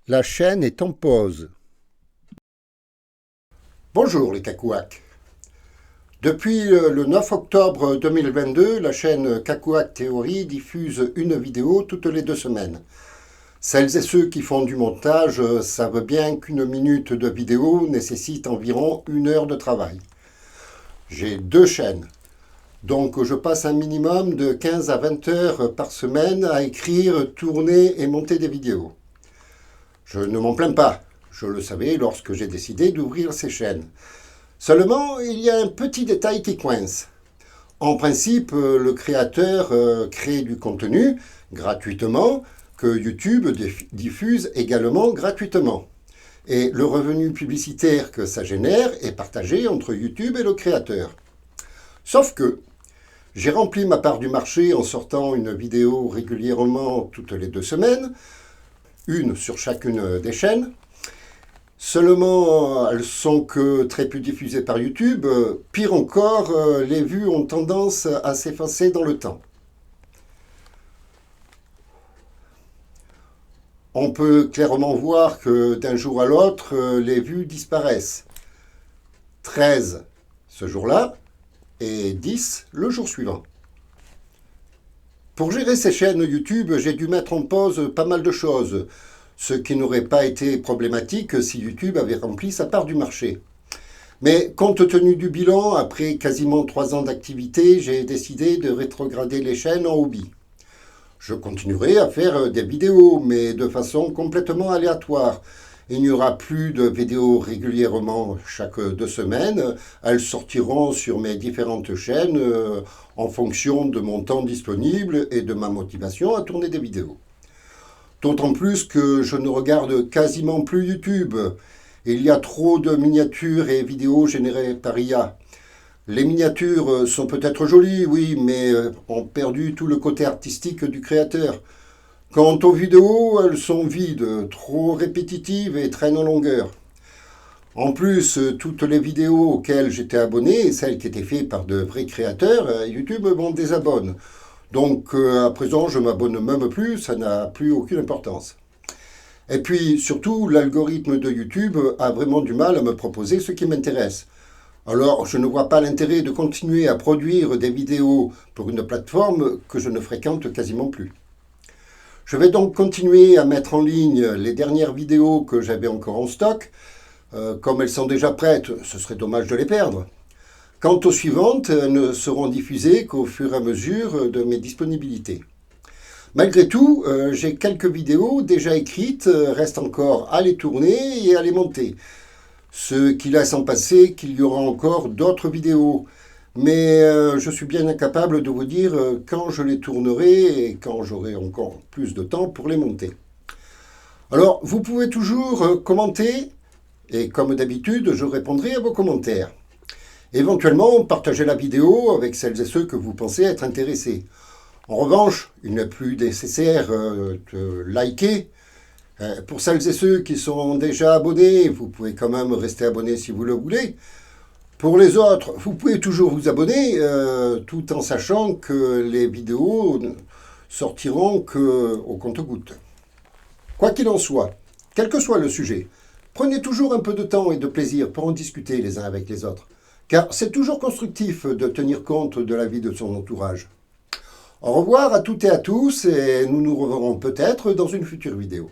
La chaîne est en pause. Bonjour les Cacouacs. Depuis le 9 octobre 2022, la chaîne Cacouac Theory diffuse une vidéo toutes les 2 semaines. Celles et ceux qui font du montage savent bien qu'une minute de vidéo nécessite environ 1 heure de travail. J'ai 2 chaînes, donc je passe un minimum de 15 à 20 heures par semaine à écrire, tourner et monter des vidéos. Je ne m'en plains pas, je le savais lorsque j'ai décidé d'ouvrir ces chaînes. Seulement, il y a un petit détail qui coince. En principe, le créateur crée du contenu gratuitement, que YouTube diffuse également gratuitement. Et le revenu publicitaire que ça génère est partagé entre YouTube et le créateur. Sauf que j'ai rempli ma part du marché en sortant une vidéo régulièrement toutes les 2 semaines, une sur chacune des chaînes. Seulement, elles sont que très peu diffusées par YouTube. Pire encore, les vues ont tendance à s'effacer dans le temps. On peut clairement voir que d'un jour à l'autre, les vues disparaissent. 13 ce jour-là et 10 le jour suivant. Pour gérer ces chaînes YouTube, j'ai dû mettre en pause pas mal de choses, ce qui n'aurait pas été problématique si YouTube avait rempli sa part du marché. Mais compte tenu du bilan, après quasiment 3 ans d'activité, j'ai décidé de rétrograder les chaînes en hobby. Je continuerai à faire des vidéos, mais de façon complètement aléatoire. Il n'y aura plus de vidéos régulièrement chaque 2 semaines. Elles sortiront sur mes différentes chaînes en fonction de mon temps disponible et de ma motivation à tourner des vidéos. D'autant plus que je ne regarde quasiment plus YouTube. Il y a trop de miniatures et vidéos générées par IA. Les miniatures sont peut-être jolies, oui, mais ont perdu tout le côté artistique du créateur. Quant aux vidéos, elles sont vides, trop répétitives et traînent en longueur. En plus, toutes les vidéos auxquelles j'étais abonné, celles qui étaient faites par de vrais créateurs, YouTube m'en désabonne. Donc à présent, je m'abonne même plus, ça n'a plus aucune importance. Et puis surtout, l'algorithme de YouTube a vraiment du mal à me proposer ce qui m'intéresse. Alors, je ne vois pas l'intérêt de continuer à produire des vidéos pour une plateforme que je ne fréquente quasiment plus. Je vais donc continuer à mettre en ligne les dernières vidéos que j'avais encore en stock. Comme elles sont déjà prêtes, ce serait dommage de les perdre. Quant aux suivantes, elles ne seront diffusées qu'au fur et à mesure de mes disponibilités. Malgré tout, j'ai quelques vidéos déjà écrites, reste encore à les tourner et à les monter. Ce qui laisse en passer qu'il y aura encore d'autres vidéos. Mais je suis bien incapable de vous dire quand je les tournerai et quand j'aurai encore plus de temps pour les monter. Alors, vous pouvez toujours commenter et comme d'habitude, je répondrai à vos commentaires. Éventuellement, partagez la vidéo avec celles et ceux que vous pensez être intéressés. En revanche, il n'est plus nécessaire de liker. Pour celles et ceux qui sont déjà abonnés, vous pouvez quand même rester abonnés si vous le voulez. Pour les autres, vous pouvez toujours vous abonner, tout en sachant que les vidéos sortiront qu'au compte-gouttes. Quoi qu'il en soit, quel que soit le sujet, prenez toujours un peu de temps et de plaisir pour en discuter les uns avec les autres, car c'est toujours constructif de tenir compte de la vie de son entourage. Au revoir à toutes et à tous, et nous nous reverrons peut-être dans une future vidéo.